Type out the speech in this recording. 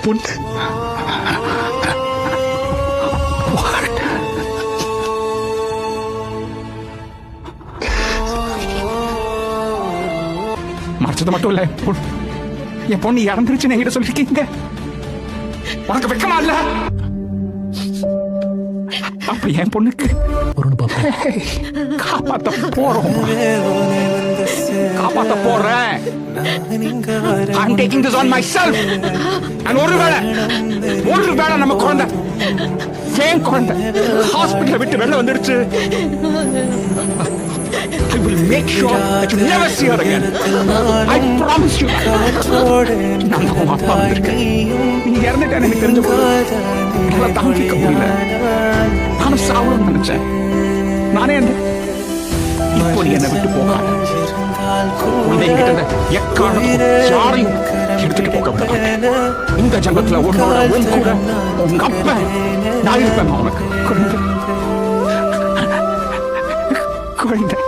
பொண்ணு மறைச்சது மட்டும் இல்ல, என் பொண்ணு இறந்துருச்சுன்னு என்கிட்ட சொல்லிருக்கீங்க. உனக்கு வெக்கமா இல்ல? அப்படி என் பொண்ணுக்கு காப்பாத்த போறோம், காப்பாத்த போறேன். I'm taking this on myself. And ஒருவேளை நம்ம குழந்தை ஏன் குழந்தை ஹாஸ்பிட்டலை விட்டு வெளில வந்துடுச்சு, I will make sure that you never see her again. I promise you. நான் உங்க அப்பா வந்திருக்கேன். நீ இறந்துட்டேன்னு எனக்கு தெரிஞ்ச போது என்னால் தாங்கிக்க முடியல. நானும் சாவணும்னு நினைச்சேன். நானே இப்போ நீ என்னை விட்டு போகாத. எக்காரணத்துக்கும் யாரையும் எடுத்துட்டு போக விட. இந்த ஜங்கத்துல உன்னோட உன் கூட உங்க அப்ப நான் இருப்பேன். உனக்கு குழந்தை